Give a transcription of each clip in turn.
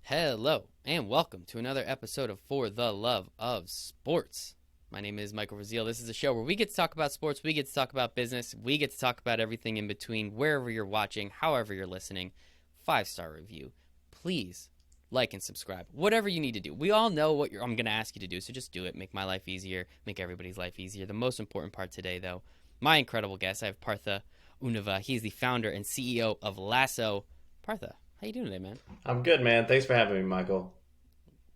Hello, and welcome to another episode of For the Love of Sports. My name is Michael Rasile. This is a show where we get to talk about sports, we get to talk about business, we get to talk about everything in between, wherever you're watching, however you're listening. 5-star review. Please like and subscribe. Whatever you need to do. We all know what I'm going to ask you to do, so just do it. Make my life easier, make everybody's life easier. The most important part today, though, my incredible guest, I have Partha Unnava. He's the founder and CEO of Lasso. Partha, how you doing today, man? I'm good, man. Thanks for having me, Michael.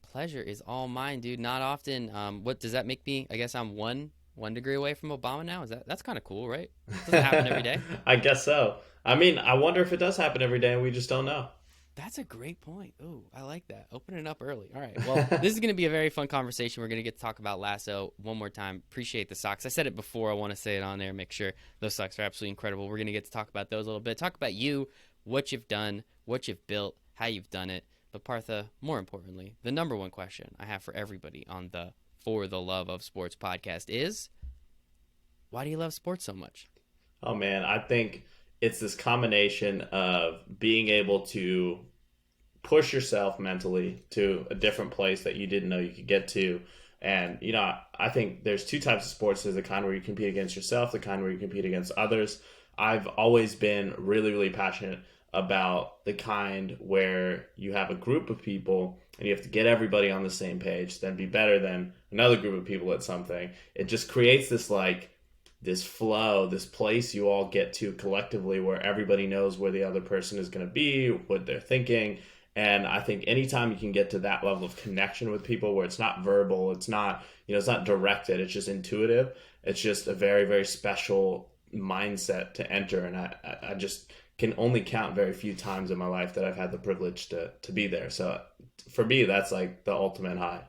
Pleasure is all mine, dude. Not often. What does that make me? I guess I'm one degree away from Obama now. That's kind of cool, right? Doesn't happen every day. I guess so. I mean, I wonder if it does happen every day and we just don't know. That's a great point. Oh, I like that. Open it up early. All right. Well, this is going to be a very fun conversation. We're going to get to talk about Lasso one more time. Appreciate the socks. I said it before. I want to say it on there. Make sure those socks are absolutely incredible. We're going to get to talk about those a little bit. Talk about you, what you've done, what you've built, how you've done it. But Partha, more importantly, the number one question I have for everybody on the For the Love of Sports podcast is, why do you love sports so much? Oh, man. I think it's this combination of being able to push yourself mentally to a different place that you didn't know you could get to. And, I think there's two types of sports. There's the kind where you compete against yourself, the kind where you compete against others. I've always been really, really passionate about the kind where you have a group of people and you have to get everybody on the same page, then be better than another group of people at something. It just creates this flow, this place you all get to collectively where everybody knows where the other person is going to be, what they're thinking. And I think anytime you can get to that level of connection with people where it's not verbal, it's not, it's not directed, it's just intuitive. It's just a very, very special mindset to enter. And I just can only count very few times in my life that I've had the privilege to be there. So for me, that's like the ultimate high.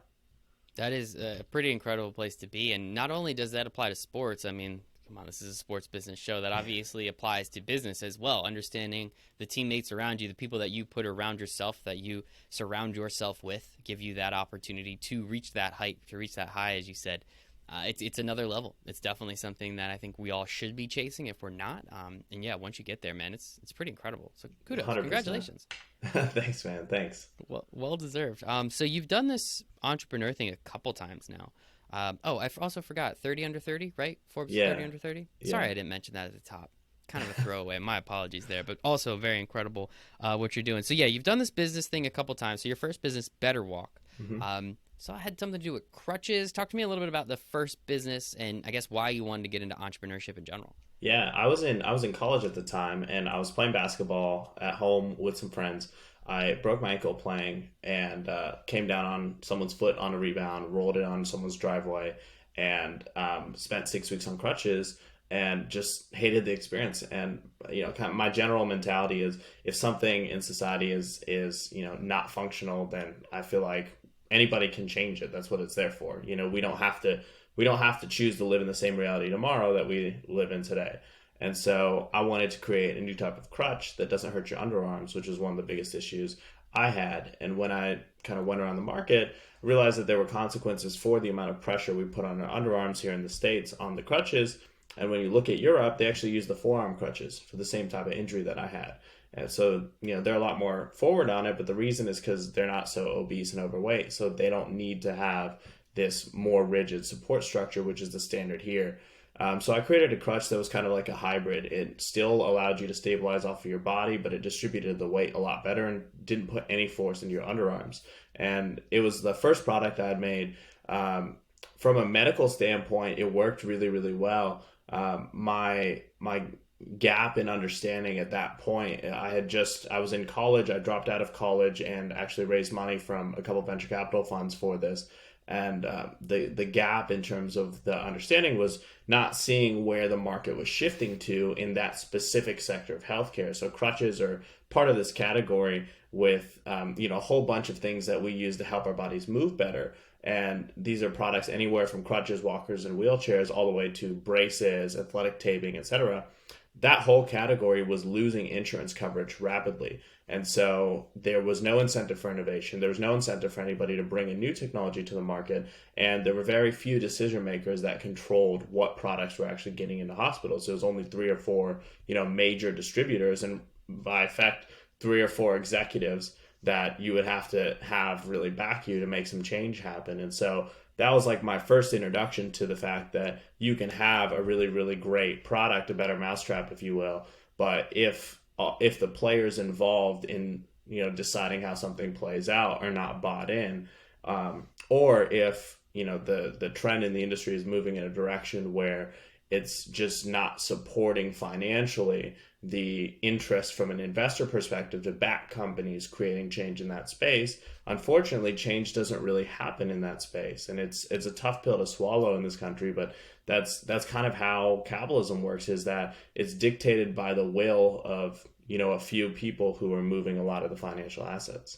That is a pretty incredible place to be. And not only does that apply to sports, I mean, come on, this is a sports business show that obviously applies to business as well. Understanding the teammates around you, the people that you put around yourself, that you surround yourself with, give you that opportunity to reach that height, to reach that high, as you said. It's another level. It's definitely something that I think we all should be chasing if we're not. And yeah, once you get there, man, it's pretty incredible. So kudos, 100%. congratulations. Thanks, man. Thanks. Well deserved. So you've done this entrepreneur thing a couple times now. I also forgot 30 under 30, right? Forbes Yeah. 30 under 30. Sorry, Yeah. I didn't mention that at the top. Kind of a throwaway. My apologies there, but also very incredible what you're doing. So yeah, you've done this business thing a couple times. So your first business, Better Walk. hmm So I had something to do with crutches. Talk to me a little bit about the first business and I guess why you wanted to get into entrepreneurship in general. Yeah, I was in college at the time, and I was playing basketball at home with some friends. I broke my ankle playing, and came down on someone's foot on a rebound, rolled it on someone's driveway, and spent 6 weeks on crutches, and just hated the experience. And kind of my general mentality is, if something in society is not functional, then I feel like anybody can change it. That's what it's there for. We don't have to choose to live in the same reality tomorrow that we live in today. And so I wanted to create a new type of crutch that doesn't hurt your underarms, which is one of the biggest issues I had. And when I kind of went around the market, I realized that there were consequences for the amount of pressure we put on our underarms here in the States on the crutches. And when you look at Europe, they actually use the forearm crutches for the same type of injury that I had. And so, they're a lot more forward on it, but the reason is because they're not so obese and overweight. So they don't need to have this more rigid support structure, which is the standard here. So I created a crutch that was kind of like a hybrid. It still allowed you to stabilize off of your body, but it distributed the weight a lot better and didn't put any force into your underarms. And it was the first product I had made. From a medical standpoint, it worked really, really well. My gap in understanding at that point, I was in college. I dropped out of college and actually raised money from a couple venture capital funds for this. And the gap in terms of the understanding was not seeing where the market was shifting to in that specific sector of healthcare. So crutches are part of this category with a whole bunch of things that we use to help our bodies move better. And these are products anywhere from crutches, walkers, and wheelchairs all the way to braces, athletic taping, etc. That whole category was losing insurance coverage rapidly. And so there was no incentive for innovation. There was no incentive for anybody to bring a new technology to the market. And there were very few decision makers that controlled what products were actually getting into hospitals. So it was only three or four, major distributors, and by effect, three or four executives that you would have to have really back you to make some change happen. And so that was like my first introduction to the fact that you can have a really, really great product, a better mousetrap, if you will. But if the players involved in deciding how something plays out are not bought in, or if the trend in the industry is moving in a direction where it's just not supporting financially the interest from an investor perspective to back companies creating change in that space, unfortunately, change doesn't really happen in that space. And it's a tough pill to swallow in this country, but that's kind of how capitalism works, is that it's dictated by the will of, a few people who are moving a lot of the financial assets.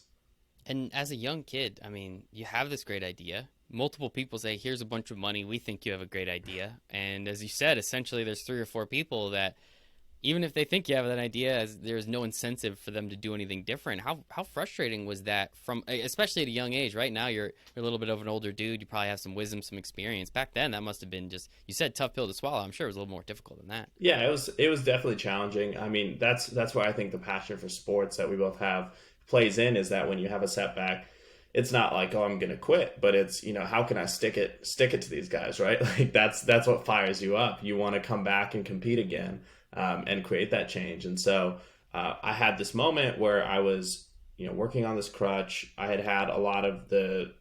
And as a young kid, I mean, you have this great idea. Multiple people say, here's a bunch of money. We think you have a great idea. And as you said, essentially there's 3 or 4 people that, even if they think you have an idea, there's no incentive for them to do anything different. How frustrating was that, from especially at a young age? Right now you're a little bit of an older dude. You probably have some wisdom, some experience. Back then that must have been, just, you said tough pill to swallow. I'm sure it was a little more difficult than that. Yeah, it was definitely challenging. I mean, that's where I think the passion for sports that we both have plays in, is that when you have a setback, it's not like, oh, I'm gonna quit, but it's, how can I stick it to these guys, right? Like that's what fires you up. You want to come back and compete again, and create that change. And so I had this moment where I was working on this crutch. I had a lot of the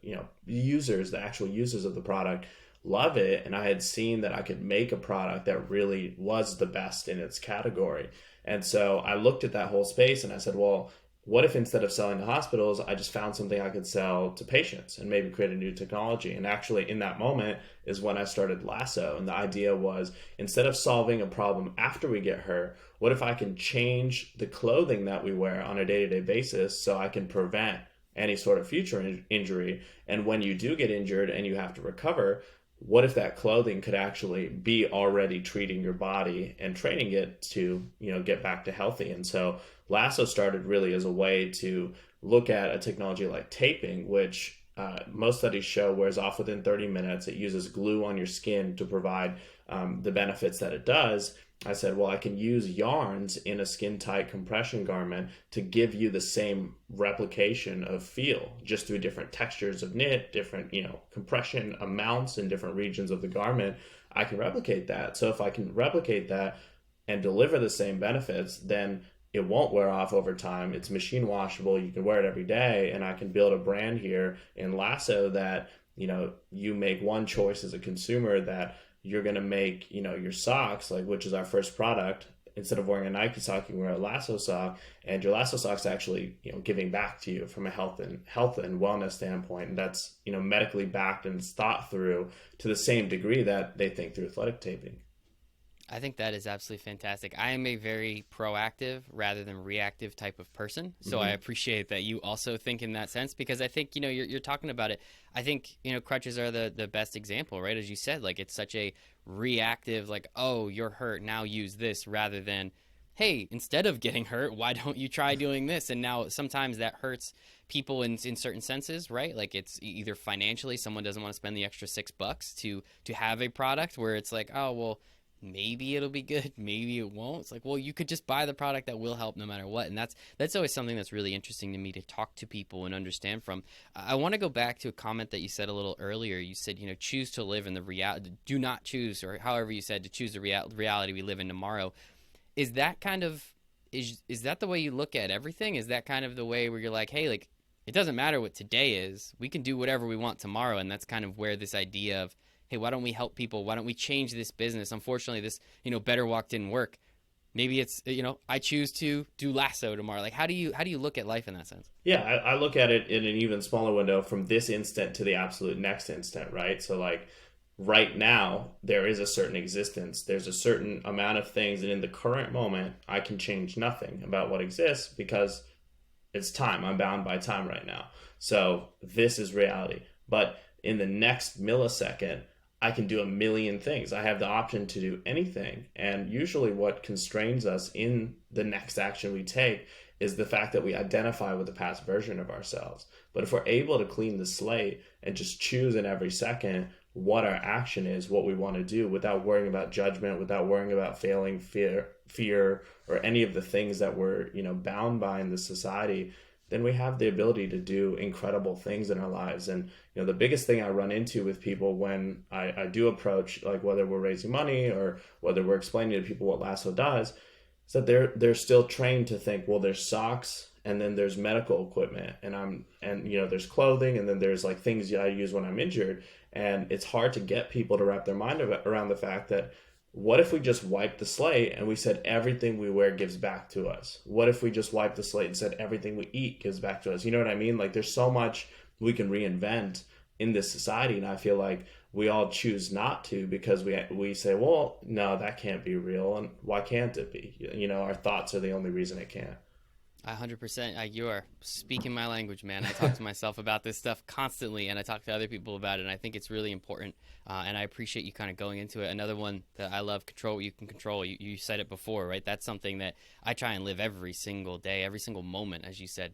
users, the actual users of the product, love it, and I had seen that I could make a product that really was the best in its category. And so I looked at that whole space and I said, well, what if instead of selling to hospitals, I just found something I could sell to patients and maybe create a new technology? And actually in that moment is when I started Lasso. And the idea was, instead of solving a problem after we get hurt, what if I can change the clothing that we wear on a day-to-day basis so I can prevent any sort of future injury? And when you do get injured and you have to recover, what if that clothing could actually be already treating your body and training it to, get back to healthy? And so Lasso started really as a way to look at a technology like taping, which most studies show wears off within 30 minutes. It uses glue on your skin to provide the benefits that it does. I said, well, I can use yarns in a skin-tight compression garment to give you the same replication of feel, just through different textures of knit, different, compression amounts in different regions of the garment. I can replicate that. So if I can replicate that and deliver the same benefits, then it won't wear off over time. It's machine washable. You can wear it every day. And I can build a brand here in Lasso that, you make one choice as a consumer, that you're going to make, your socks, like, which is our first product. Instead of wearing a Nike sock, you can wear a Lasso sock, and your Lasso sock's actually, giving back to you from a health and wellness standpoint. And that's, medically backed and thought through to the same degree that they think through athletic taping. I think that is absolutely fantastic. I am a very proactive rather than reactive type of person. So I appreciate that you also think in that sense, because I think, you're talking about it. I think, crutches are the best example, right? As you said, like, it's such a reactive, like, oh, you're hurt, now use this, rather than, hey, instead of getting hurt, why don't you try doing this? And now sometimes that hurts people in certain senses, right? Like, it's either financially, someone doesn't want to spend the extra $6 to have a product, where it's like, oh, well, maybe it'll be good, maybe it won't. It's like, well, you could just buy the product that will help no matter what. And that's always something that's really interesting to me to talk to people and understand from. I want to go back to a comment that you said a little earlier. You said, choose to live in the reality, do not choose, or however you said, to choose the reality we live in tomorrow. Is that kind of, is that the way you look at everything? Is that kind of the way where you're like, hey, like, it doesn't matter what today is, we can do whatever we want tomorrow? And that's kind of where this idea of, hey, why don't we help people? Why don't we change this business? Unfortunately, this, Better Walk didn't work. Maybe it's, I choose to do Lasso tomorrow. Like, how do you look at life in that sense? Yeah, I look at it in an even smaller window, from this instant to the absolute next instant, right? So, like, right now, there is a certain existence. There's a certain amount of things, and in the current moment, I can change nothing about what exists, because it's time. I'm bound by time right now. So this is reality. But in the next millisecond, I can do a million things. I have the option to do anything. And usually what constrains us in the next action we take is the fact that we identify with the past version of ourselves. But if we're able to clean the slate and just choose in every second what our action is, what we want to do, without worrying about judgment, without worrying about failing, fear, or any of the things that we're, bound by in this society, then we have the ability to do incredible things in our lives. And the biggest thing I run into with people when I do approach, like whether we're raising money or whether we're explaining to people what Lasso does, is that they're still trained to think, well, there's socks and then there's medical equipment and there's clothing and then there's like things I use when I'm injured. And it's hard to get people to wrap their mind around the fact that what if we just wiped the slate and we said everything we wear gives back to us? What if we just wiped the slate and said everything we eat gives back to us? You know what I mean? Like there's so much we can reinvent in this society, and I feel like we all choose not to because we say, well, no, that can't be real, and why can't it be? Our thoughts are the only reason it can't. 100%. You are speaking my language, man. I talk to myself about this stuff constantly, and I talk to other people about it, and I think it's really important, and I appreciate you kind of going into it. Another one that I love, control what you can control. You said it before, right? That's something that I try and live every single day, every single moment, as you said,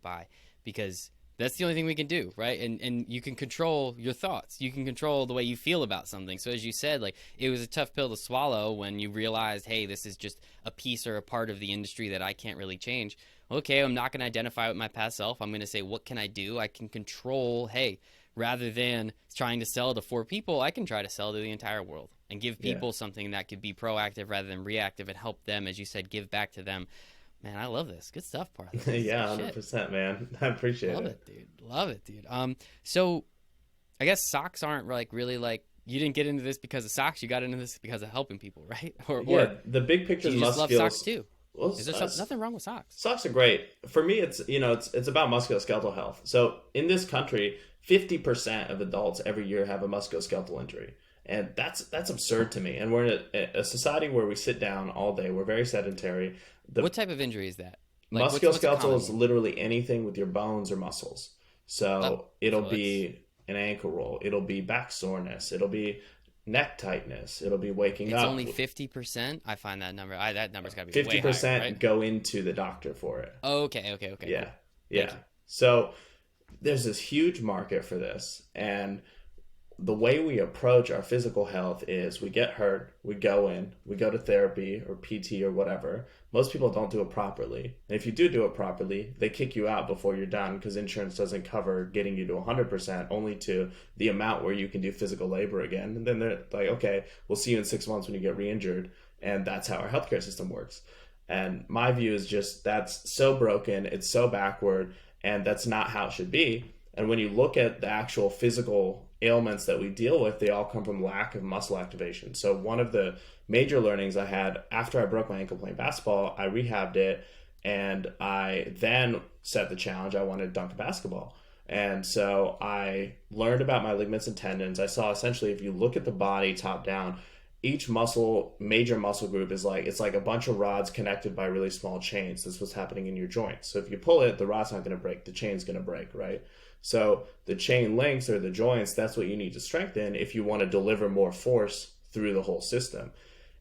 because that's the only thing we can do, right? And you can control your thoughts. You can control the way you feel about something. So as you said, like it was a tough pill to swallow when you realized, hey, this is just a piece or a part of the industry that I can't really change. Okay, I'm not going to identify with my past self. I'm going to say, what can I do? I can control, hey, rather than trying to sell to 4 people, I can try to sell to the entire world and give people something that could be proactive rather than reactive and help them, as you said, give back to them. Man, I love this. Good stuff, Partha. Yeah, 100%, man. I appreciate it, dude. Love it, dude. So I guess socks aren't like really like, you didn't get into this because of socks. You got into this because of helping people, right? Or the big picture you just love socks too. Well, is there nothing wrong with socks? Socks are great. For me, it's about musculoskeletal health. So in this country, 50% of adults every year have a musculoskeletal injury. And that's absurd to me. And we're in a society where we sit down all day. We're very sedentary. What type of injury is that? Like, musculoskeletal is literally anything with your bones or muscles. So it'll be an ankle roll. It'll be back soreness. It'll be neck tightness. It'll be waking up. It's only 50%. I find that number. That number's got to be 50% way higher, right? Go into the doctor for it. Oh, okay. Yeah, yeah. So there's this huge market for this, and the way we approach our physical health is we get hurt, we go to therapy or PT or whatever. Most people don't do it properly. And if you do it properly, they kick you out before you're done because insurance doesn't cover getting you to 100%, only to the amount where you can do physical labor again. And then they're like, okay, we'll see you in 6 months when you get re-injured. And that's how our healthcare system works. And my view is just that's so broken, it's so backward, and that's not how it should be. And when you look at the actual physical ailments that we deal with, they all come from lack of muscle activation. So one of the major learnings I had after I broke my ankle playing basketball, I rehabbed it, and I then set the challenge I wanted to dunk a basketball. And so I learned about my ligaments and tendons. I saw essentially if you look at the body top down, each major muscle group is it's like a bunch of rods connected by really small chains. That's what's happening in your joints. So if you pull it, the rod's not going to break, the chain's going to break, right? So the chain links or the joints, that's what you need to strengthen if you want to deliver more force through the whole system.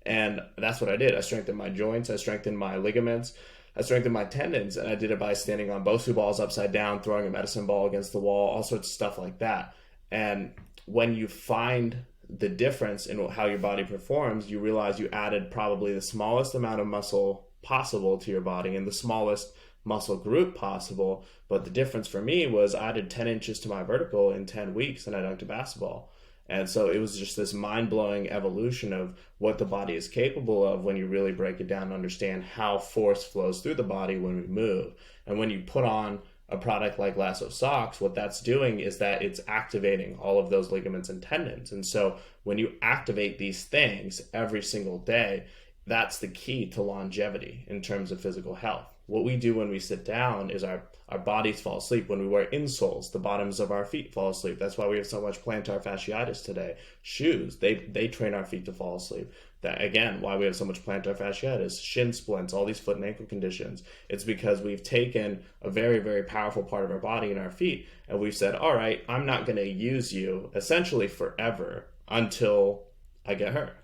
And that's what I did. I strengthened my joints, I strengthened my ligaments, I strengthened my tendons, and I did it by standing on Bosu balls upside down, throwing a medicine ball against the wall, all sorts of stuff like that. And when you find the difference in how your body performs, you realize you added probably the smallest amount of muscle possible to your body and the smallest muscle group possible. But the difference for me was I added 10 inches to my vertical in 10 weeks and I dunked a basketball. And so it was just this mind-blowing evolution of what the body is capable of when you really break it down and understand how force flows through the body when we move. And when you put on a product like Lasso socks, what that's doing is that it's activating all of those ligaments and tendons. And so when you activate these things every single day, that's the key to longevity in terms of physical health. What we do when we sit down is our bodies fall asleep. When we wear insoles, the bottoms of our feet fall asleep. That's why we have so much plantar fasciitis today. Shoes, they train our feet to fall asleep. That again, why we have so much plantar fasciitis, shin splints, all these foot and ankle conditions. It's because we've taken a very, very powerful part of our body in our feet, and we've said, all right, I'm not going to use you essentially forever until I get hurt.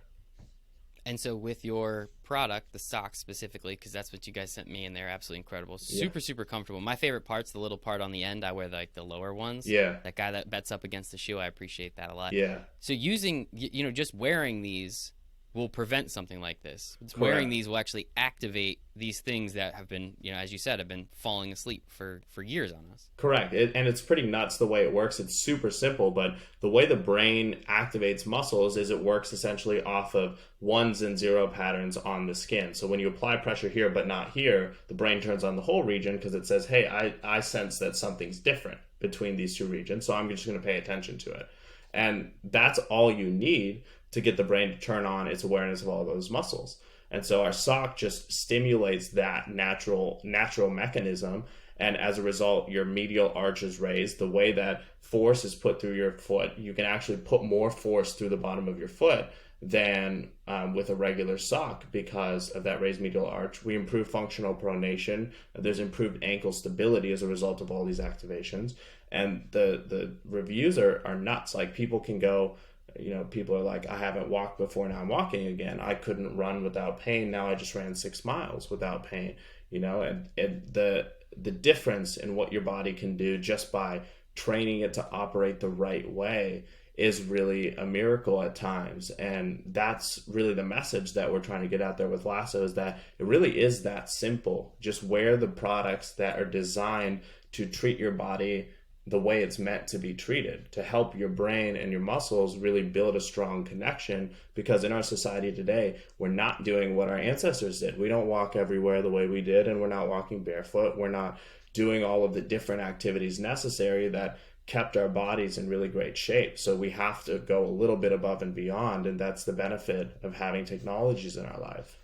And so with your product, the socks specifically, because that's what you guys sent me, and they're absolutely incredible. Super comfortable. My favorite part's the little part on the end. I wear the lower ones. Yeah. That guy that bets up against the shoe, I appreciate that a lot. Yeah. So using, just wearing these, will prevent something like this. Wearing Correct. these will actually activate these things that have been, as you said, have been falling asleep for years on us. Correct. And it's pretty nuts the way it works. It's super simple, but the way the brain activates muscles is it works essentially off of ones and zero patterns on the skin. So when you apply pressure here but not here, the brain turns on the whole region because it says, hey, I sense that something's different between these two regions, so I'm just going to pay attention to it. And that's all you need to get the brain to turn on its awareness of all those muscles. And so our sock just stimulates that natural mechanism. And as a result, your medial arch is raised. The way that force is put through your foot, you can actually put more force through the bottom of your foot than with a regular sock because of that raised medial arch. We improve functional pronation. There's improved ankle stability as a result of all these activations. And the reviews are nuts. Like people can go, people are like, I haven't walked before, now I'm walking again. I couldn't run without pain. Now I just ran 6 miles without pain, and the difference in what your body can do just by training it to operate the right way is really a miracle at times. And that's really the message that we're trying to get out there with Lasso, is that it really is that simple. Just wear the products that are designed to treat your body the way it's meant to be treated, to help your brain and your muscles really build a strong connection. Because in our society today, we're not doing what our ancestors did. We don't walk everywhere the way we did, and we're not walking barefoot. We're not doing all of the different activities necessary that kept our bodies in really great shape. So we have to go a little bit above and beyond, and that's the benefit of having technologies in our life.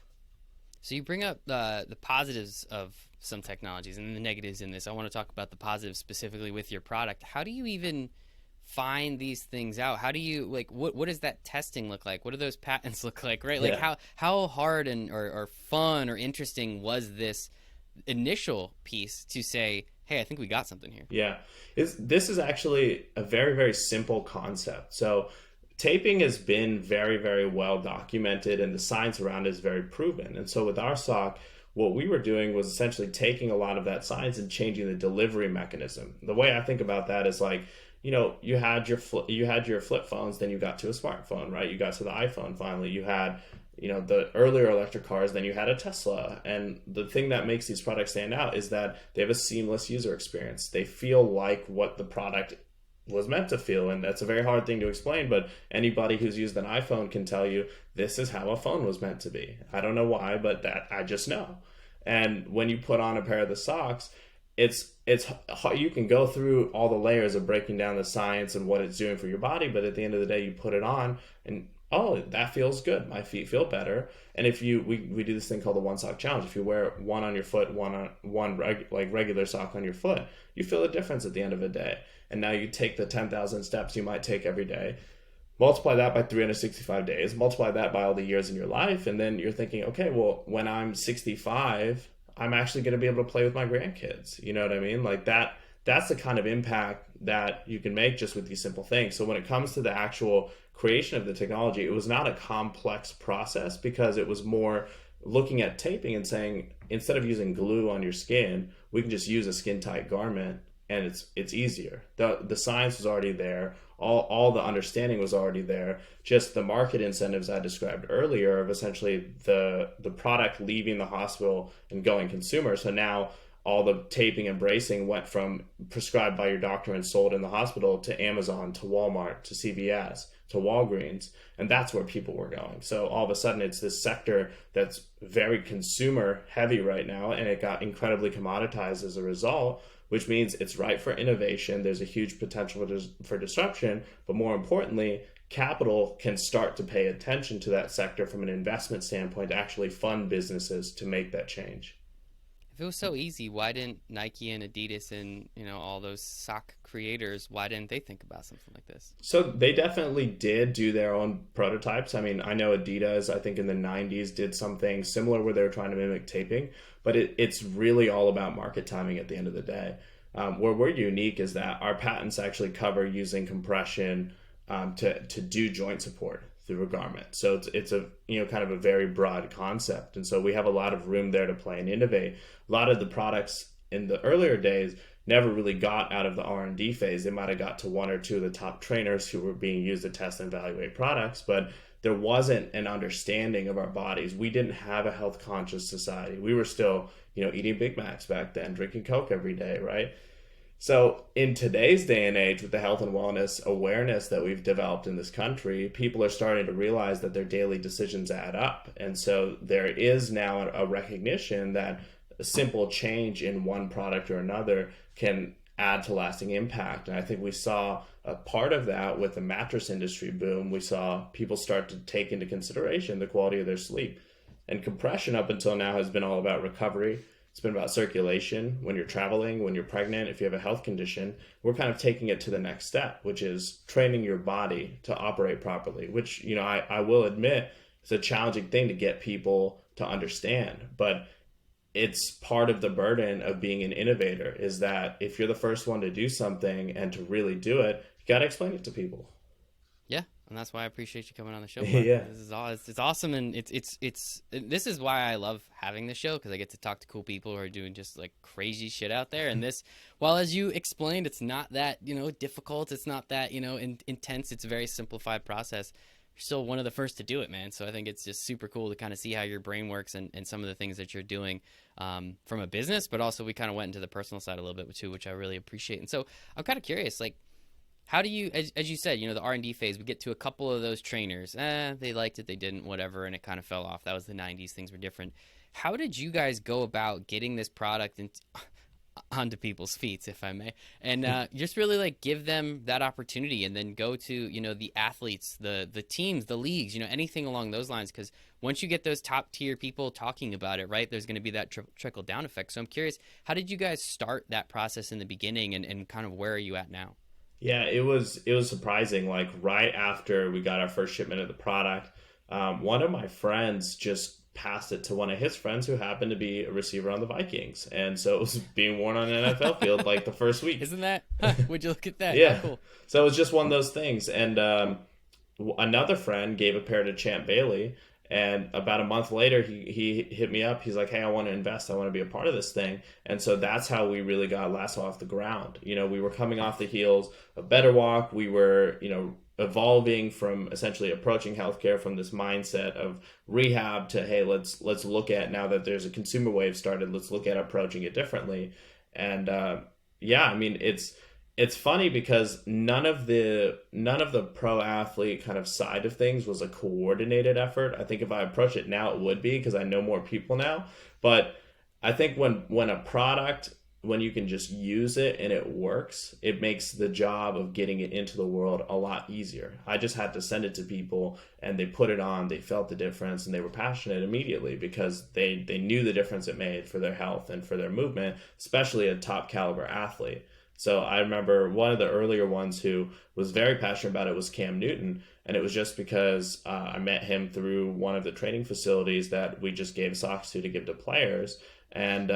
So you bring up the positives of some technologies and the negatives in this. I want to talk about the positives specifically with your product. How do you even find these things out? How do you, what does that testing look like? What do those patents look like, right? Like Yeah. how hard or fun or interesting was this initial piece to say, hey, I think we got something here? Yeah. This is actually a very, very simple concept. So taping has been very, very well documented, and the science around it is very proven. And so with our sock, what we were doing was essentially taking a lot of that science and changing the delivery mechanism. The way I think about that is like, you had your flip phones, then you got to a smartphone, right? You got to the iPhone finally. You had, the earlier electric cars, then you had a Tesla. And the thing that makes these products stand out is that they have a seamless user experience. They feel like what the product was meant to feel. And that's a very hard thing to explain, but anybody who's used an iPhone can tell you this is how a phone was meant to be. I don't know why, but that I just know. And when you put on a pair of the socks, it's you can go through all the layers of breaking down the science and what it's doing for your body, but at the end of the day, you put it on and that feels good. My feet feel better. And if we do this thing called the one sock challenge. If you wear one on your foot, regular sock on your foot, you feel a difference at the end of the day. And now you take the 10,000 steps you might take every day, multiply that by 365 days, multiply that by all the years in your life, and then you're thinking, okay, well, when I'm 65, I'm actually going to be able to play with my grandkids. You know what I mean? Like that's the kind of impact that you can make just with these simple things. So when it comes to the actual creation of the technology, it was not a complex process, because it was more looking at taping and saying, instead of using glue on your skin, we can just use a skin tight garment, and it's easier. The science was already there. All the understanding was already there. Just the market incentives I described earlier of essentially the product leaving the hospital and going consumer. So now all the taping and bracing went from prescribed by your doctor and sold in the hospital to Amazon, to Walmart, to CVS, to Walgreens. And that's where people were going. So all of a sudden it's this sector that's very consumer heavy right now, and it got incredibly commoditized as a result, which means it's ripe for innovation. There's a huge potential for disruption, but more importantly, capital can start to pay attention to that sector from an investment standpoint to actually fund businesses to make that change. If it was so easy, why didn't Nike and Adidas and all those sock creators, why didn't they think about something like this? So they definitely did do their own prototypes. I mean, I know Adidas, I think in the 90s, did something similar where they were trying to mimic taping, but it's really all about market timing at the end of the day. Where we're unique is that our patents actually cover using compression to do joint support through a garment. So it's a kind of a very broad concept, and so we have a lot of room there to play and innovate. A lot of the products in the earlier days never really got out of the R&D phase. They might have got to one or two of the top trainers who were being used to test and evaluate products, but there wasn't an understanding of our bodies. We didn't have a health conscious society. We were still, eating Big Macs back then, drinking Coke every day, right? So in today's day and age, with the health and wellness awareness that we've developed in this country, people are starting to realize that their daily decisions add up. And so there is now a recognition that a simple change in one product or another can add to lasting impact. And I think we saw a part of that with the mattress industry boom. We saw people start to take into consideration the quality of their sleep. And compression up until now has been all about recovery. It's been about circulation. When you're traveling, when you're pregnant, if you have a health condition, we're kind of taking it to the next step, which is training your body to operate properly, which, I will admit is a challenging thing to get people to understand. But it's part of the burden of being an innovator, is that if you're the first one to do something and to really do it, you got to explain it to people. Yeah, and that's why I appreciate you coming on the show. Yeah, it's awesome, and this is why I love having the show, because I get to talk to cool people who are doing just like crazy shit out there. And this, while as you explained, it's not that difficult, it's not that intense. It's a very simplified process. You're still one of the first to do it, man. So I think it's just super cool to kind of see how your brain works and some of the things that you're doing from a business, but also we kind of went into the personal side a little bit too, which I really appreciate. And so I'm kind of curious, like, how do you, as you said, the R&D phase, we get to a couple of those trainers. They liked it, they didn't, whatever, and it kind of fell off. That was the 90s. Things were different. How did you guys go about getting this product onto people's feet, if I may, and just really like give them that opportunity, and then go to the athletes, the teams, the leagues, anything along those lines? Because once you get those top tier people talking about it, right, there's going to be that trickle down effect. So I'm curious, how did you guys start that process in the beginning, and kind of where are you at now? Yeah, it was surprising. Like right after we got our first shipment of the product, one of my friends just passed it to one of his friends who happened to be a receiver on the Vikings, and so it was being worn on an NFL field like the first week. Isn't that? Would you look at that? Yeah, cool. So it was just one of those things. And another friend gave a pair to Champ Bailey, and about a month later, he hit me up. He's like, "Hey, I want to invest. I want to be a part of this thing." And so that's how we really got Lasso off the ground. We were coming off the heels of Better Walk. We were, evolving from essentially approaching healthcare from this mindset of rehab to, hey, let's look at, now that there's a consumer wave started, let's look at approaching it differently. And yeah, I mean, it's funny because none of the pro athlete kind of side of things was a coordinated effort. I think if I approach it now, it would be, because I know more people now. But I think when a product, when you can just use it and it works, it makes the job of getting it into the world a lot easier. I just had to send it to people, and they put it on, they felt the difference, and they were passionate immediately because they knew the difference it made for their health and for their movement, especially a top caliber athlete. So I remember one of the earlier ones who was very passionate about it was Cam Newton. And it was just because I met him through one of the training facilities that we just gave socks to give to players. And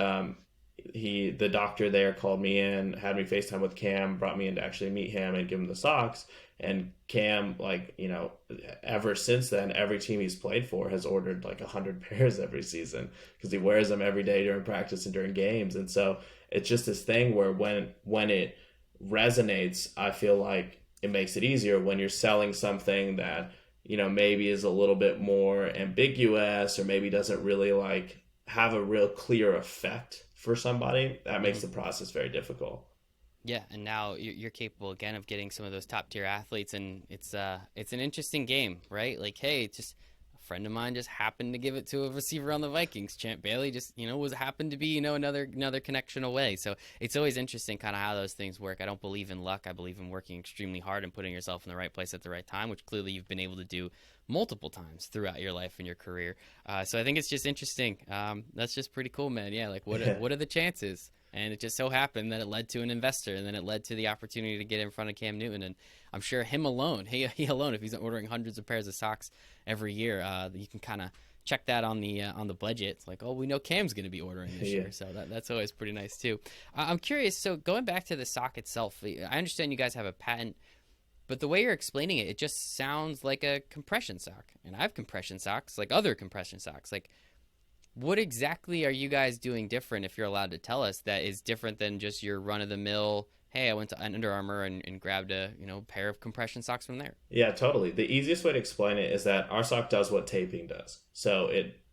the doctor there called me in, had me FaceTime with Cam, brought me in to actually meet him and give him the socks. And Cam, ever since then, every team he's played for has ordered 100 pairs every season, because he wears them every day during practice and during games. And so it's just this thing where when it resonates, I feel like it makes it easier when you're selling something that, maybe is a little bit more ambiguous, or maybe doesn't really have a real clear effect for somebody. That makes the process very difficult. Yeah, and now you're capable again of getting some of those top tier athletes, and it's an interesting game, right? Like, hey, just a friend of mine just happened to give it to a receiver on the Vikings. Champ Bailey just was happened to be another connection away. So it's always interesting kind of how those things work. I don't believe in luck. I believe in working extremely hard and putting yourself in the right place at the right time, which clearly you've been able to do multiple times throughout your life and your career. So I think it's just interesting. That's just pretty cool, man. Yeah, what are the chances? And it just so happened that it led to an investor, and then it led to the opportunity to get in front of Cam Newton. And I'm sure he alone, if he's ordering hundreds of pairs of socks every year, you can kind of check that on the budget. It's like, oh, we know Cam's going to be ordering this year, so that's always pretty nice too. I'm curious. So going back to the sock itself, I understand you guys have a patent, but the way you're explaining it, it just sounds like a compression sock. And I have compression socks, like other compression socks. Like, what exactly are you guys doing different, if you're allowed to tell us, that is different than just your run-of-the-mill hey, I went to Under Armour and grabbed a pair of compression socks from there. Yeah, totally. The easiest way to explain it is that our sock does what taping does. So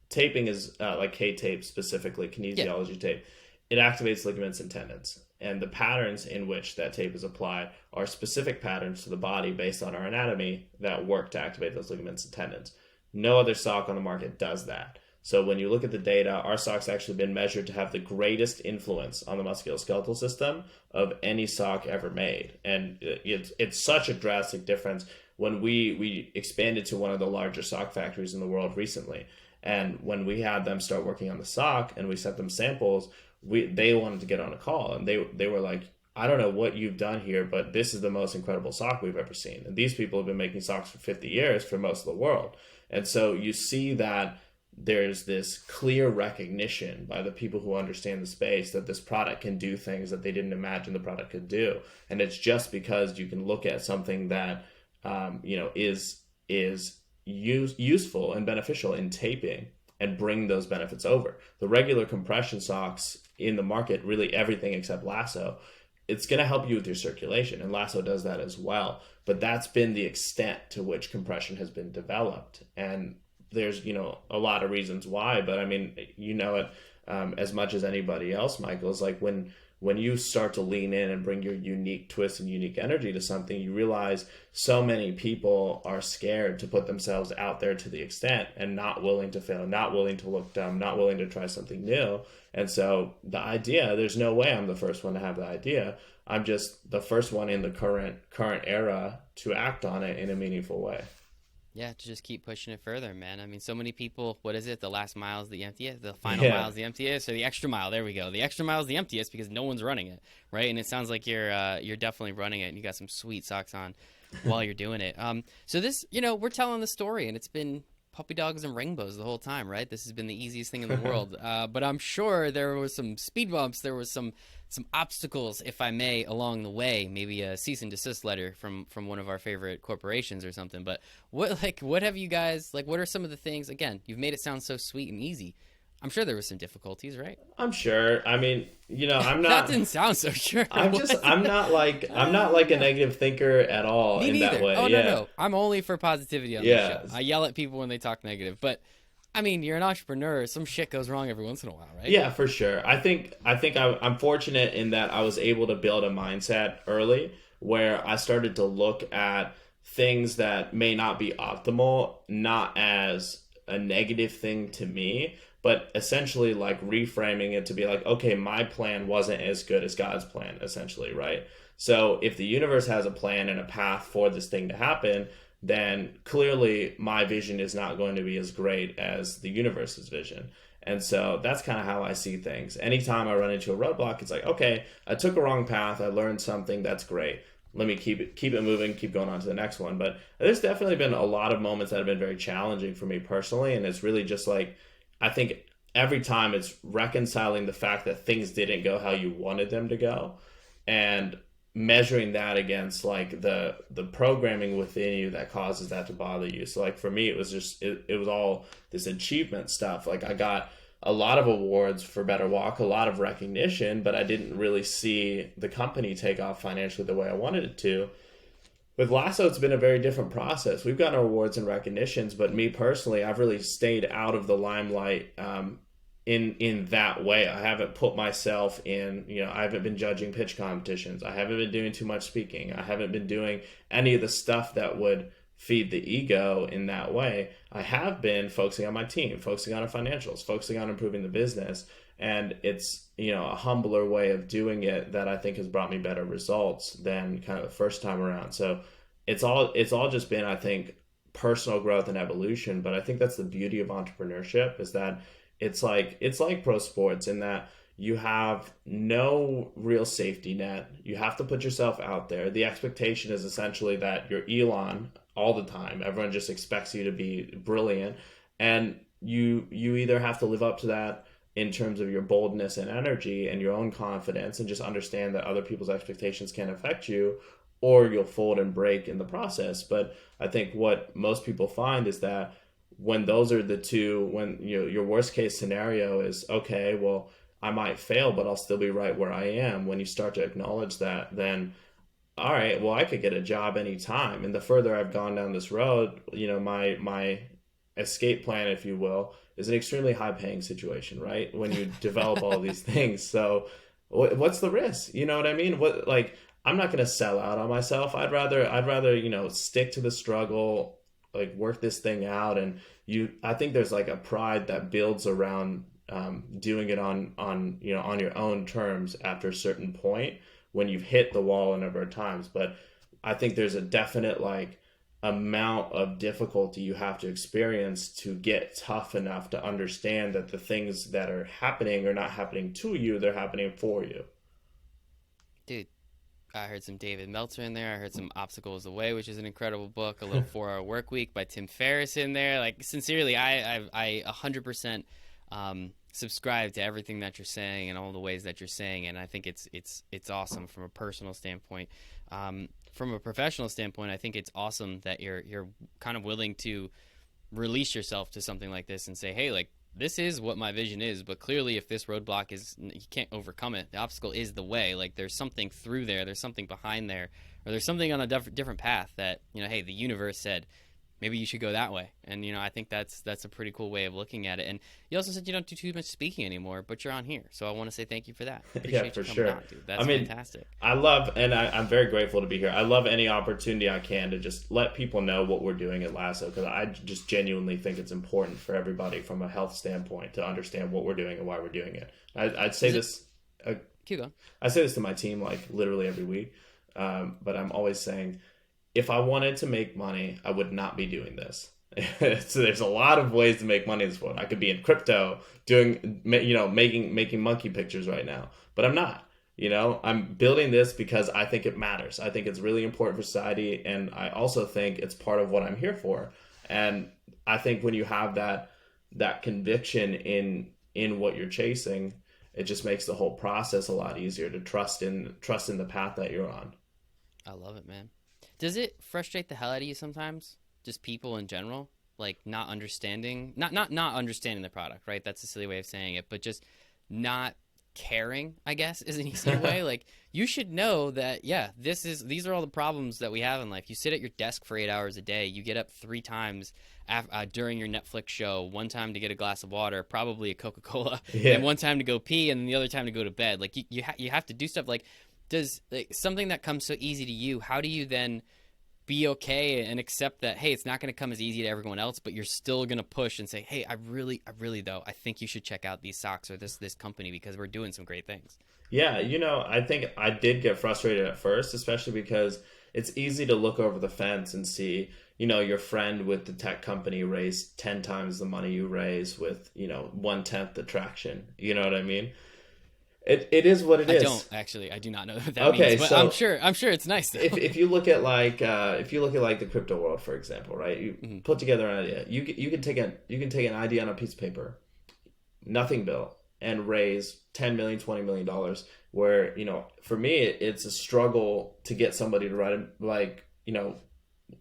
taping is like KTape specifically, Yeah. kinesiology tape. It activates ligaments and tendons, and the patterns in which that tape is applied are specific patterns to the body based on our anatomy that work to activate those ligaments and tendons. No other sock on the market does that. So when you look at the data, our sock's actually been measured to have the greatest influence on the musculoskeletal system of any sock ever made. And it's such a drastic difference. When we expanded to one of the larger sock factories in the world recently, and when we had them start working on the sock and we sent them samples, they wanted to get on a call, and they were like, I don't know what you've done here, but this is the most incredible sock we've ever seen. And these people have been making socks for 50 years for most of the world. And so you see that there's this clear recognition by the people who understand the space that this product can do things that they didn't imagine the product could do. And it's just because you can look at something that is useful and beneficial in taping and bring those benefits over. The regular compression socks in the market, really everything except Lasso, it's going to help you with your circulation, and Lasso does that as well. But that's been the extent to which compression has been developed. And there's, a lot of reasons why, but I mean, it as much as anybody else, Michael, is like when you start to lean in and bring your unique twist and unique energy to something, you realize so many people are scared to put themselves out there to the extent and not willing to fail, not willing to look dumb, not willing to try something new. And so the idea, there's no way I'm the first one to have the idea. I'm just the first one in the current era to act on it in a meaningful way. Yeah, to just keep pushing it further, man. I mean, so many people, what is it? The last mile is the emptiest, the final mile is the emptiest, or the extra mile. There we go. The extra mile is the emptiest because no one's running it, right? And it sounds like you're definitely running it, and you got some sweet socks on while you're doing it. So this, we're telling the story, and it's been puppy dogs and rainbows the whole time, right? This has been the easiest thing in the world. But I'm sure there was some speed bumps, there was some obstacles, if I may, along the way. Maybe a cease and desist letter from one of our favorite corporations or something. But what have you guys, what are some of the things? Again, you've made it sound so sweet and easy. I'm sure there was some difficulties, right? I'm sure. I mean, I'm not. That didn't sound so sure. I'm not like a negative thinker at all. Me in neither. that way. Oh yeah. No. I'm only for positivity on this show. I yell at people when they talk negative, but I mean, you're an entrepreneur. Some shit goes wrong every once in a while, right? Yeah, for sure. I think I'm fortunate in that I was able to build a mindset early where I started to look at things that may not be optimal, not as a negative thing to me, but essentially like reframing it to be like, okay, my plan wasn't as good as God's plan, essentially, right? So if the universe has a plan and a path for this thing to happen, then clearly my vision is not going to be as great as the universe's vision. And so that's kind of how I see things. Anytime I run into a roadblock, it's like, okay, I took a wrong path. I learned something. That's great. Let me keep it moving, keep going on to the next one. But there's definitely been a lot of moments that have been very challenging for me personally. And it's really just like, I think every time it's reconciling the fact that things didn't go how you wanted them to go and measuring that against like the programming within you that causes that to bother you. So like for me, it was just, it was all this achievement stuff. Like I got a lot of awards for Better Walk, a lot of recognition, but I didn't really see the company take off financially the way I wanted it to. With Lasso, it's been a very different process. We've gotten awards and recognitions, but me personally, I've really stayed out of the limelight in that way. I haven't put myself in, I haven't been judging pitch competitions. I haven't been doing too much speaking. I haven't been doing any of the stuff that would feed the ego in that way. I have been focusing on my team, focusing on our financials, focusing on improving the business. And it's, a humbler way of doing it that I think has brought me better results than kind of the first time around. So it's all just been, I think, personal growth and evolution. But I think that's the beauty of entrepreneurship, is that it's like pro sports in that you have no real safety net. You have to put yourself out there. The expectation is essentially that you're Elon all the time. Everyone just expects you to be brilliant. And you either have to live up to that in terms of your boldness and energy and your own confidence, and just understand that other people's expectations can affect you, or you'll fold and break in the process. But I think what most people find is that when those are the two, when your worst case scenario is, okay, well, I might fail, but I'll still be right where I am. When you start to acknowledge that, then all right, well, I could get a job anytime. And the further I've gone down this road, my escape plan, if you will, is an extremely high paying situation, right? When you develop all of these things. So what's the risk? You know what I mean? What, like, I'm not going to sell out on myself. I'd rather, stick to the struggle, like work this thing out. And I think there's like a pride that builds around doing it on your own terms after a certain point when you've hit the wall a number of times. But I think there's a definite like amount of difficulty you have to experience to get tough enough to understand that the things that are happening are not happening to you, they're happening for you. Dude, I heard some David Meltzer in there. I heard some Obstacles Away, which is an incredible book. A little 4 Hour Work Week by Tim Ferriss in there. Like, sincerely, I 100% subscribe to everything that you're saying and all the ways that you're saying, and I think it's awesome from a personal standpoint. From a professional standpoint, I think it's awesome that you're kind of willing to release yourself to something like this and say, hey, like, this is what my vision is, but clearly if this roadblock is, you can't overcome it. The obstacle is the way. Like, there's something through there, there's something behind there, or there's something on a different path that, hey, the universe said, maybe you should go that way. And, I think that's a pretty cool way of looking at it. And you also said you don't do too much speaking anymore, but you're on here. So I want to say thank you for that. Appreciate Yeah, for you coming sure. on, dude. That's fantastic. I love, and I'm very grateful to be here. I love any opportunity I can to just let people know what we're doing at Lasso, because I just genuinely think it's important for everybody from a health standpoint to understand what we're doing and why we're doing it. I'd say this. Keep going. I say this to my team like literally every week, but I'm always saying, if I wanted to make money, I would not be doing this. So there's a lot of ways to make money in this world. I could be in crypto doing, making monkey pictures right now, but I'm not. I'm building this because I think it matters. I think it's really important for society, and I also think it's part of what I'm here for. And I think when you have that conviction in what you're chasing, it just makes the whole process a lot easier to trust in the path that you're on. I love it, man. Does it frustrate the hell out of you sometimes? Just people in general, like not understanding, not understanding the product, right? That's a silly way of saying it, but just not caring, I guess, is an easier way. Like, you should know that, yeah, these are all the problems that we have in life. You sit at your desk for 8 hours a day. You get up 3 times during your Netflix show, one time to get a glass of water, probably a Coca-Cola, and one time to go pee, and the other time to go to bed. Like, you have to do stuff. Like, does something that comes so easy to you, how do you then be okay and accept that, hey, it's not going to come as easy to everyone else, but you're still going to push and say, hey, I really though, I think you should check out these socks or this company because we're doing some great things. Yeah, I think I did get frustrated at first, especially because it's easy to look over the fence and see, your friend with the tech company raised 10 times the money you raise with, 1/10 the traction. You know what I mean? It is what it is. I do not know what that means, but so I'm sure it's nice though. If you look at like the crypto world, for example, right? You put together an idea. You can take an idea on a piece of paper, nothing built, and raise 10 million, $20 million. Where, for me, it's a struggle to get somebody to write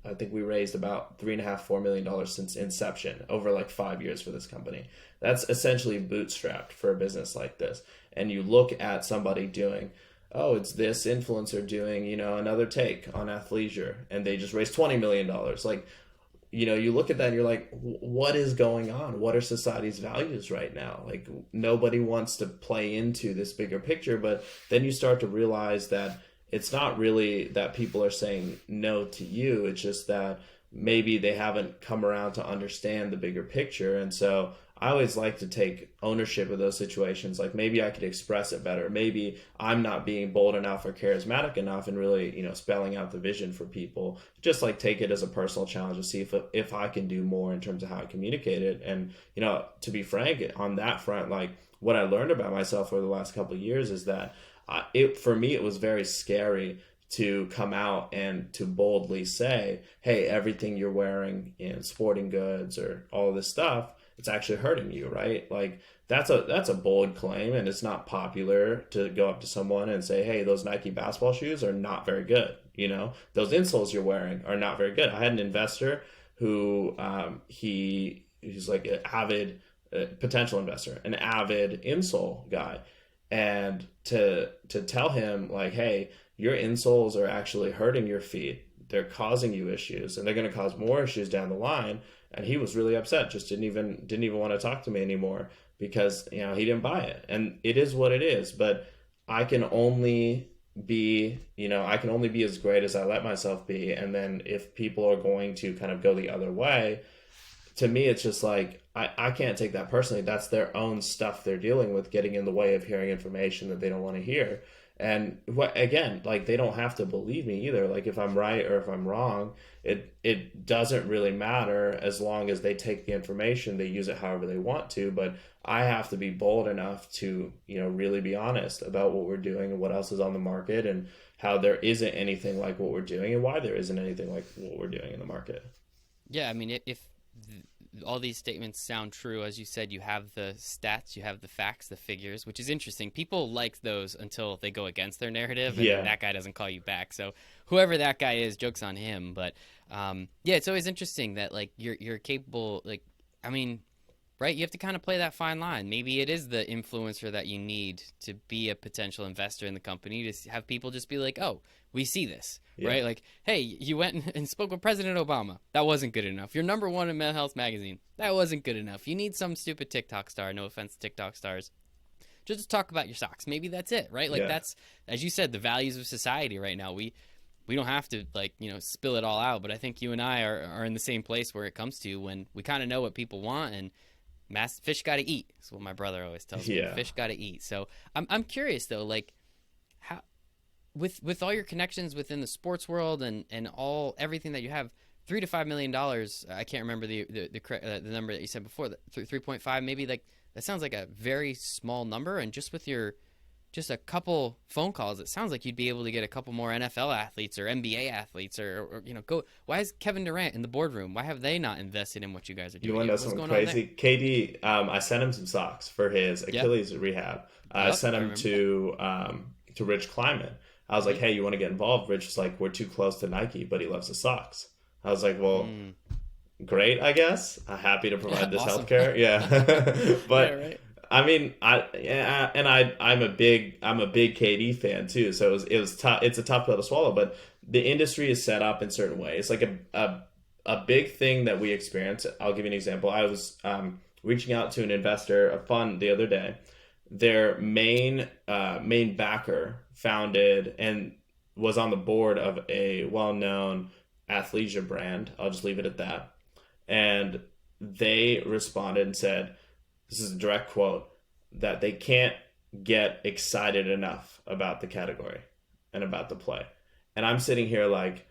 I think we raised about $3.5–4 million since inception over like 5 years for this company. That's essentially bootstrapped for a business like this. And you look at somebody doing, it's this influencer doing, another take on athleisure, and they just raised $20 million. Like, you look at that and you're like, what is going on? What are society's values right now? Like, nobody wants to play into this bigger picture, but then you start to realize that it's not really that people are saying no to you. It's just that maybe they haven't come around to understand the bigger picture. And so I always like to take ownership of those situations. Like, maybe I could express it better. Maybe I'm not being bold enough or charismatic enough and really, spelling out the vision for people. Just like take it as a personal challenge to see if I can do more in terms of how I communicate it. And, to be frank, on that front, like, what I learned about myself over the last couple of years is that for me, it was very scary to come out and to boldly say, hey, everything you're wearing in sporting goods or all this stuff, it's actually hurting you, right? Like, that's a bold claim, and it's not popular to go up to someone and say, hey, those Nike basketball shoes are not very good. Those insoles you're wearing are not very good. I had an investor who he's like an avid potential investor, an avid insole guy, and to tell him like, hey, your insoles are actually hurting your feet. They're causing you issues, and they're going to cause more issues down the line. And he was really upset. Just didn't even want to talk to me anymore because he didn't buy it. And it is what it is. But I can only be as great as I let myself be. And then if people are going to kind of go the other way, to me, it's just like, I can't take that personally. That's their own stuff they're dealing with, getting in the way of hearing information that they don't want to hear. And again, like, they don't have to believe me either. Like, if I'm right or if I'm wrong, it doesn't really matter as long as they take the information, they use it however they want to. But I have to be bold enough to, really be honest about what we're doing and what else is on the market and how there isn't anything like what we're doing and why there isn't anything like what we're doing in the market. Yeah, I mean, if all these statements sound true, as you said, you have the stats, you have the facts, the figures, which is interesting. People like those until they go against their narrative, and that guy doesn't call you back. So whoever that guy is, joke's on him. But it's always interesting that, like, you're capable, like, I mean, right? You have to kind of play that fine line. Maybe it is the influencer that you need to be a potential investor in the company, to have people just be like, oh, we see this, right? Like, hey, you went and spoke with President Obama. That wasn't good enough. You're number one in Mental Health Magazine. That wasn't good enough. You need some stupid TikTok star. No offense to TikTok stars. Just talk about your socks. Maybe that's it, right? Like, that's, as you said, the values of society right now. We don't have to, like, spill it all out. But I think you and I are in the same place where it comes to when we kind of know what people want, and fish got to eat. That's what my brother always tells me. Fish got to eat. So I'm curious though, like, how with all your connections within the sports world and everything that you have, $3 to $5 million. I can't remember the number that you said before. 3.5 maybe. Like, that sounds like a very small number. And just with just a couple phone calls, it sounds like you'd be able to get a couple more NFL athletes or NBA athletes or go. Why is Kevin Durant in the boardroom? Why have they not invested in what you guys are doing? You want to know something crazy? KD, I sent him some socks for his Achilles rehab. I sent him to Rich Kleiman. I was like, hey, you want to get involved? Rich was like, we're too close to Nike, but he loves the socks. I was like, well, great, I guess. I'm happy to provide this healthcare. Yeah. But yeah, right. I mean, I'm a big KD fan too. So it was tough. It's a tough pill to swallow, but the industry is set up in certain ways. Like a big thing that we experience. I'll give you an example. I was reaching out to an investor, a fund, the other day. Their main backer founded and was on the board of a well-known athleisure brand. I'll just leave it at that. And they responded and said, this is a direct quote, that they can't get excited enough about the category and about the play. And I'm sitting here like,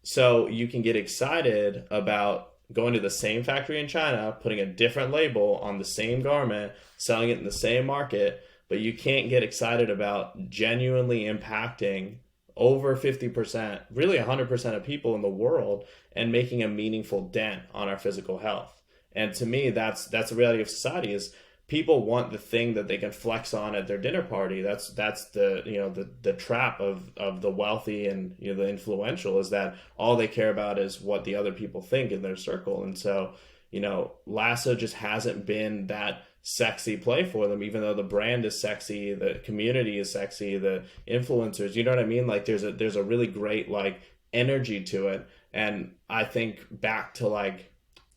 so you can get excited about going to the same factory in China, putting a different label on the same garment, selling it in the same market, but you can't get excited about genuinely impacting over 50%, really 100% of people in the world and making a meaningful dent on our physical health. And to me, that's the reality of society is people want the thing that they can flex on at their dinner party. That's the trap of the wealthy and the influential, is that all they care about is what the other people think in their circle. And so, Lasso just hasn't been that sexy play for them, even though the brand is sexy, the community is sexy, the influencers, you know what I mean? Like there's a really great like energy to it. And I think back to like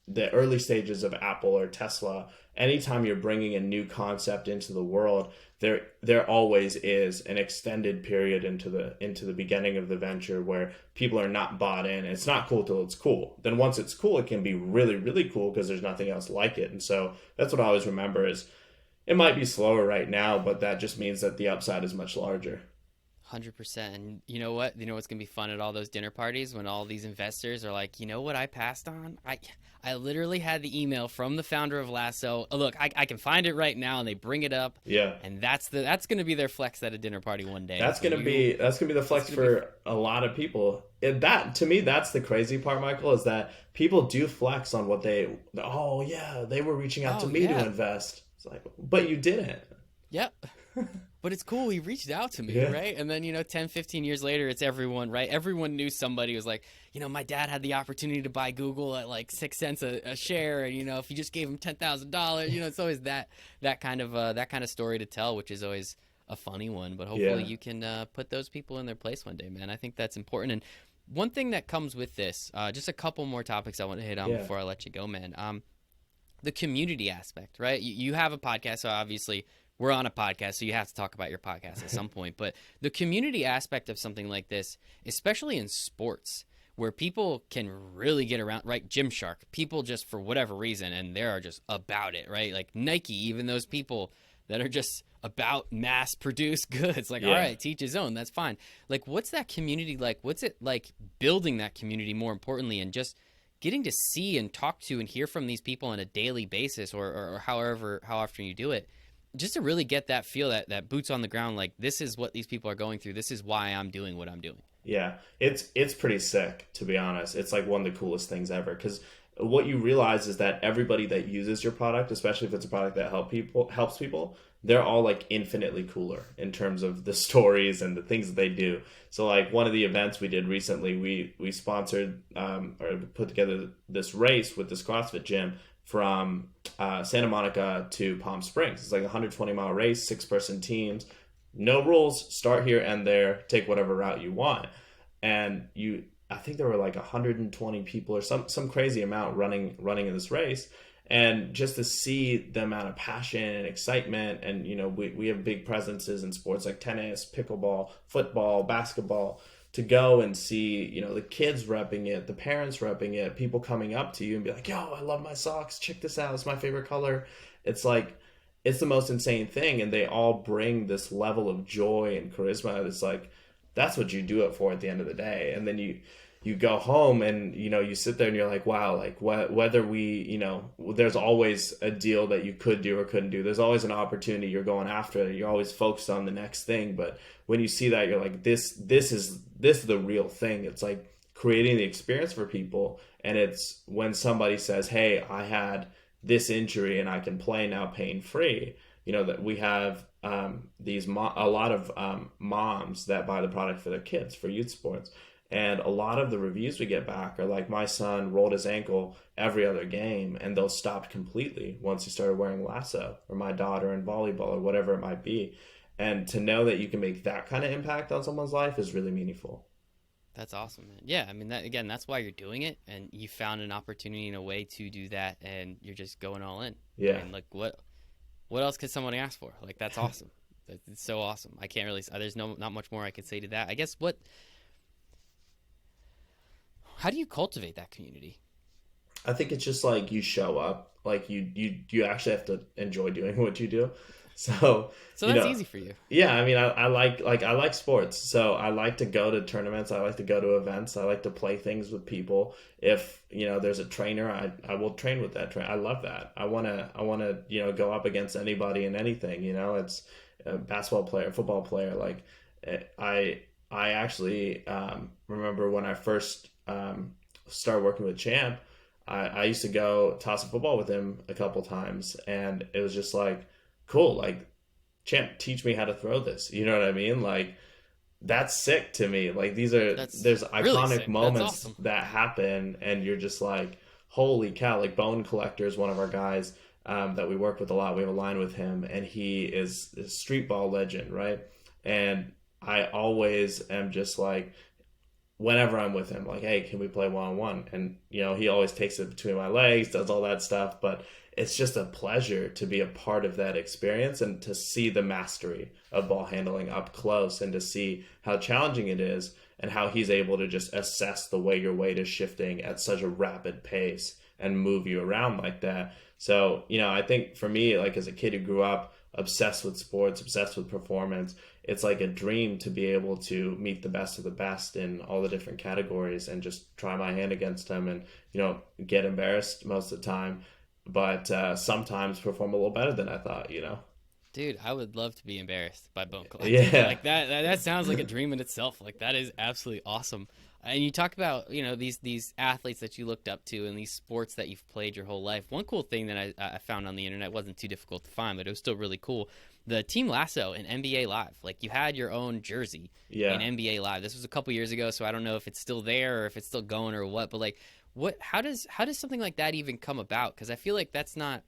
the early stages of Apple or Tesla, anytime you're bringing a new concept into the world, there always is an extended period into the beginning of the venture where people are not bought in. It's not cool till it's cool. Then once it's cool, it can be really, really cool because there's nothing else like it. And so that's what I always remember is it might be slower right now, but that just means that the upside is much larger. 100%. And you know what? You know what's going to be fun at all those dinner parties when all these investors are like, you know what I passed on? I literally had the email from the founder of Lasso. Oh, look, I can find it right now, and they bring it up. Yeah. And that's going to be their flex at a dinner party one day. That's going to be the flex for a lot of people. And that, to me, that's the crazy part, Michael, is that people do flex on what they were reaching out to me to invest. It's like, but you didn't. Yep. but it's cool. He reached out to me, Yeah. right? And then, 10, 15 years later, it's everyone, right? Everyone knew somebody who was like, my dad had the opportunity to buy Google at like 6 cents a share. And, if you just gave him $10,000, it's always that kind of story to tell, which is always a funny one. But hopefully Yeah. you can put those people in their place one day, man. I think that's important. And one thing that comes with this, just a couple more topics I want to hit on Yeah. before I let you go, man. The community aspect, right? You have a podcast, so obviously we're on a podcast, so you have to talk about your podcast at some point. But the community aspect of something like this, especially in sports, where people can really get around, right? Gymshark, people just for whatever reason, and they are just about it, right? Like Nike, even those people that are just about mass-produced goods. Like, all right, teach his own, that's fine. Like, what's that community like? What's it like building that community, more importantly, and just getting to see and talk to and hear from these people on a daily basis, or how often you do it, just to really get that feel, that boots on the ground, like this is what these people are going through. This is why I'm doing what I'm doing. Yeah, it's pretty sick, to be honest. It's like one of the coolest things ever, because what you realize is that everybody that uses your product, especially if it's a product that helps people, they're all like infinitely cooler in terms of the stories and the things that they do. So like one of the events we did recently, we sponsored or put together this race with this CrossFit gym from Santa Monica to Palm Springs. It's like a 120-mile race, 6-person teams, no rules, start here, end there, take whatever route you want. And I think there were like 120 people or some crazy amount running in this race. And just to see the amount of passion and excitement, and we have big presences in sports like tennis, pickleball, football, basketball, to go and see the kids repping it, the parents repping it, people coming up to you and be like, yo, I love my socks, check this out, it's my favorite color. It's like, it's the most insane thing, and they all bring this level of joy and charisma. It's like, that's what you do it for at the end of the day. And then you go home and you sit there and you're like, wow, like whether we there's always a deal that you could do or couldn't do. There's always an opportunity you're going after. You're always focused on the next thing. But when you see that, you're like, this is the real thing. It's like creating the experience for people. And it's when somebody says, hey, I had this injury and I can play now pain free. That we have a lot of moms that buy the product for their kids for youth sports. And a lot of the reviews we get back are like, my son rolled his ankle every other game and those stopped completely once he started wearing Lasso, or my daughter in volleyball, or whatever it might be. And to know that you can make that kind of impact on someone's life is really meaningful. That's awesome, man. Yeah, I mean, that's why you're doing it, and you found an opportunity and a way to do that, and you're just going all in. Yeah. And like, what else could someone ask for? Like, that's awesome. It's so awesome. I can't really, there's not much more I could say to that. I guess how do you cultivate that community? I think it's just like you show up, like you actually have to enjoy doing what you do. So that's easy for you. Yeah, I mean, I like sports, so I like to go to tournaments. I like to go to events. I like to play things with people. If there's a trainer, I will train with that trainer. I love that. I wanna go up against anybody and anything. It's a basketball player, football player. Like I actually remember when I first started working with Champ. I used to go toss a football with him a couple times, and it was just like, cool, like, Champ, teach me how to throw this. You know what I mean? Like, that's sick to me. Like, there's iconic really moments awesome. that happen, and you're just like, holy cow. Like, Bone Collector is one of our guys that we work with a lot. We have a line with him, and he is a street ball legend, right? And I always am just like, whenever I'm with him, like, hey, can we play one-on-one? And he always takes it between my legs, does all that stuff, but it's just a pleasure to be a part of that experience and to see the mastery of ball handling up close, and to see how challenging it is and how he's able to just assess the way your weight is shifting at such a rapid pace and move you around like that. So I think for me, like, as a kid who grew up obsessed with sports, obsessed with performance, it's like a dream to be able to meet the best of the best in all the different categories and just try my hand against them and, get embarrassed most of the time, but sometimes perform a little better than I thought, Dude, I would love to be embarrassed by Bone Collector. Yeah. Like that sounds like a dream in itself. Like, that is absolutely awesome. And you talk about, these athletes that you looked up to and these sports that you've played your whole life. One cool thing that I found on the internet, wasn't too difficult to find, but it was still really cool, the Team Lasso in NBA Live. Like you had your own jersey in Yeah. NBA Live. This was a couple years ago, so I don't know if it's still there or if it's still going or what. But like, what? How does something like that even come about? Because I feel like that's not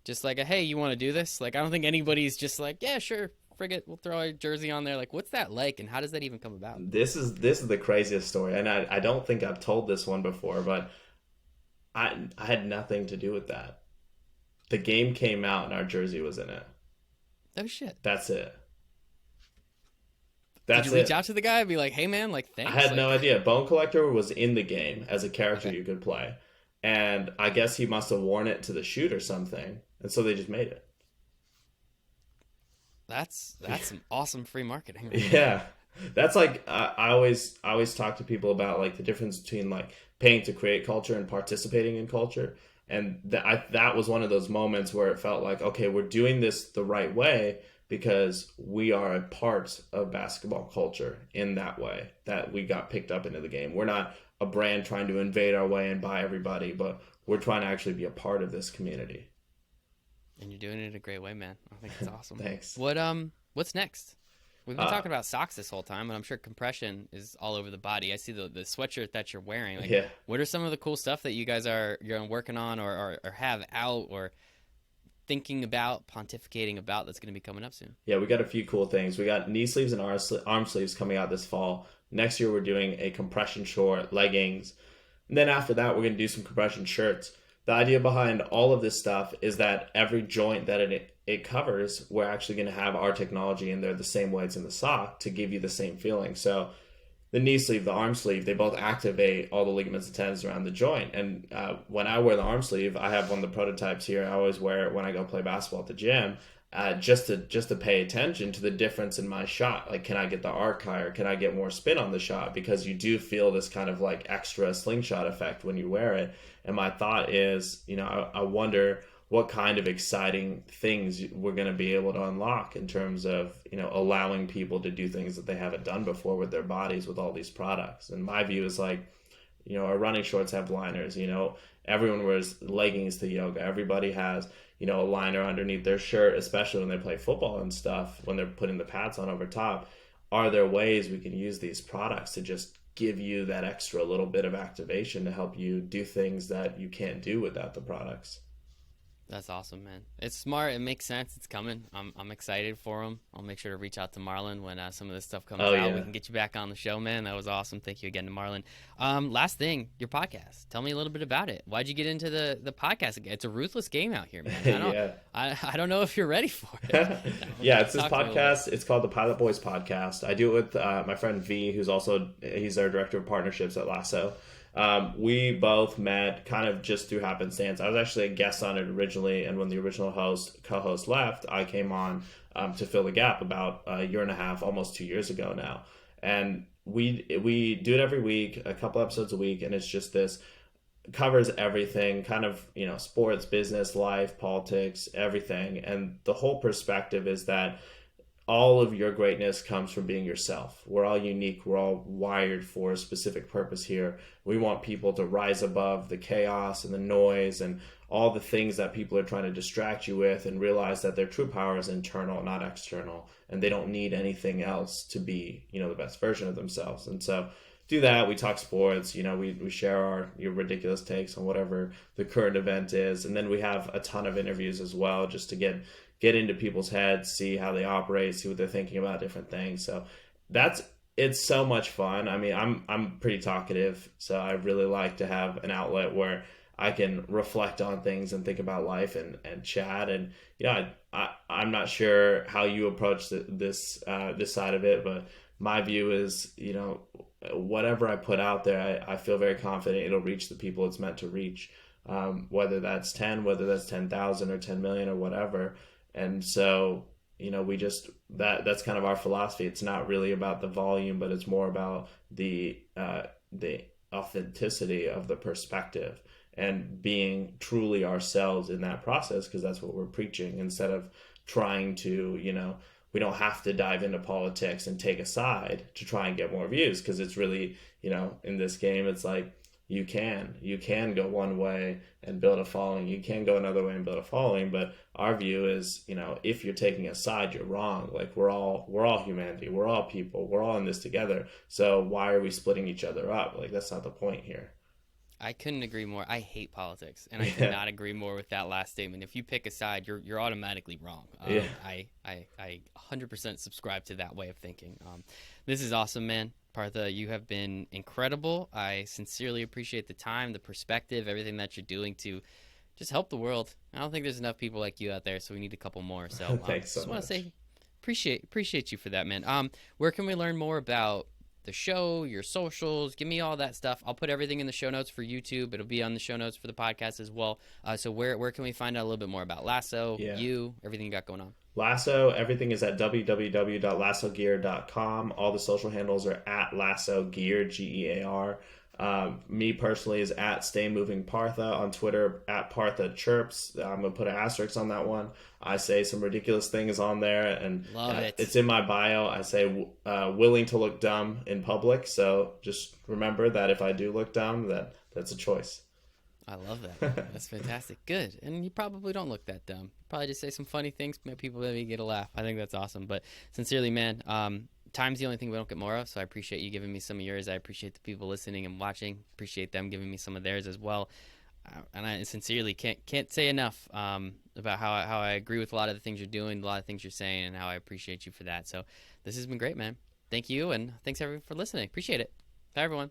just like a hey, you want to do this? Like I don't think anybody's just like yeah, sure, frig it, we'll throw a jersey on there. Like what's that like, and how does that even come about? This is the craziest story, and I don't think I've told this one before, but I had nothing to do with that. The game came out and our jersey was in it. Oh shit! That's it. Did That's you reach it. out to the guy and be like, hey man, like I thanks? had Like no idea. Bone Collector was in the game as a character okay, you could play. And I guess he must have worn it to the shoot or something. And so they just made it. that's some awesome free marketing right there. Yeah. That's like I always talk to people about like the difference between like paying to create culture and participating in culture. And that was one of those moments where it felt like, okay, we're doing this the right way because we are a part of basketball culture in that way that we got picked up into the game. We're not a brand trying to invade our way and buy everybody, but we're trying to actually be a part of this community. And you're doing it in a great way, man. I think it's awesome. Thanks. What's next? We've been Uh, talking about socks this whole time, and I'm sure compression is all over the body. I see the sweatshirt that you're wearing. Like, yeah. what are some of the cool stuff that you guys you're working on or have out or thinking about, pontificating about that's going to be coming up soon? Yeah, we got a few cool things. We got knee sleeves and arm sleeves coming out this fall. Next year, we're doing a compression short, leggings. And then after that, we're going to do some compression shirts. The idea behind all of this stuff is that every joint that it covers, we're actually going to have our technology in there the same way it's in the sock to give you the same feeling. So the knee sleeve, the arm sleeve, they both activate all the ligaments and tendons around the joint. And when I wear the arm sleeve, I have one of the prototypes here. I always wear it when I go play basketball at the gym, just to pay attention to the difference in my shot. Like, can I get the arc higher? Can I get more spin on the shot? Because you do feel this kind of like extra slingshot effect when you wear it. And my thought is, I wonder what kind of exciting things we're going to be able to unlock in terms of, allowing people to do things that they haven't done before with their bodies with all these products. And my view is like, our running shorts have liners, everyone wears leggings to yoga. Everybody has, a liner underneath their shirt, especially when they play football and stuff, when they're putting the pads on over top. Are there ways we can use these products to just give you that extra little bit of activation to help you do things that you can't do without the products? That's awesome, man. It's smart. It makes sense. It's coming. I'm excited for them. I'll make sure to reach out to Marlon when some of this stuff comes Oh out. We yeah. can get you back on the show, man. That was awesome. Thank you again to Marlon. Last thing, your podcast. Tell me a little bit about it. Why'd you get into the podcast again? It's a ruthless game out here, man. Yeah. I don't know if you're ready for it. Yeah, it's this Talk to me a little podcast. It's called the Pilot Boys Podcast. I do it with my friend V, he's our director of partnerships at Lasso. We both met kind of just through happenstance. I was actually a guest on it originally, and when the original co-host left, I came on to fill the gap about a year and a half, almost 2 years ago now. And we do it every week, a couple episodes a week, and it's just this covers everything, kind of, sports, business, life, politics, everything. And the whole perspective is that all of your greatness comes from being yourself. We're all unique. We're all wired for a specific purpose here. We want people to rise above the chaos and the noise and all the things that people are trying to distract you with and realize that their true power is internal, not external. And they don't need anything else to be, the best version of themselves. And so do that. We talk sports, we share our ridiculous takes on whatever the current event is. And then we have a ton of interviews as well, just to get into people's heads, see how they operate, see what they're thinking about different things. So it's so much fun. I mean, I'm pretty talkative, so I really like to have an outlet where I can reflect on things and think about life and chat. And I'm not sure how you approach this side of it, but my view is, whatever I put out there, I feel very confident it'll reach the people it's meant to reach, whether that's 10, whether that's 10,000 or 10 million or whatever. And so, that's kind of our philosophy. It's not really about the volume, but it's more about the authenticity of the perspective and being truly ourselves in that process, because that's what we're preaching, instead of trying to, we don't have to dive into politics and take a side to try and get more views, because it's really, in this game, it's like you can go one way and build a following. You can go another way and build a following. But our view is, if you're taking a side, you're wrong. Like we're all humanity. We're all people. We're all in this together. So why are we splitting each other up? Like that's not the point here. I couldn't agree more. I hate politics, and I could Yeah. not agree more with that last statement. If you pick a side, you're automatically wrong. Yeah. I 100% subscribe to that way of thinking. This is awesome, man. Partha, you have been incredible. I sincerely appreciate the time, the perspective, everything that you're doing to just help the world. I don't think there's enough people like you out there, so we need a couple more. So Thanks so just want to much. say appreciate you for that, man. Where can we learn more about the show, your socials? Give me all that stuff. I'll put everything in the show notes for YouTube. It'll be on the show notes for the podcast as well. So where can we find out a little bit more about Lasso, Yeah. you, everything you got going on? Lasso, everything is at www.lassogear.com. All the social handles are at Lasso Gear, Gear. Me personally is at Stay Moving Partha on Twitter, at Partha Chirps. I'm going to put an asterisk on that one. I say some ridiculous things on there, and Love it. it's in my bio. I say willing to look dumb in public. So just remember that if I do look dumb, that's a choice. I love that, man. That's fantastic. Good. And you probably don't look that dumb. Probably just say some funny things. People maybe get a laugh. I think that's awesome. But sincerely, man, time's the only thing we don't get more of. So I appreciate you giving me some of yours. I appreciate the people listening and watching. Appreciate them giving me some of theirs as well. And I sincerely can't say enough about how I agree with a lot of the things you're doing, a lot of things you're saying, and how I appreciate you for that. So this has been great, man. Thank you, and thanks everyone for listening. Appreciate it. Bye, everyone.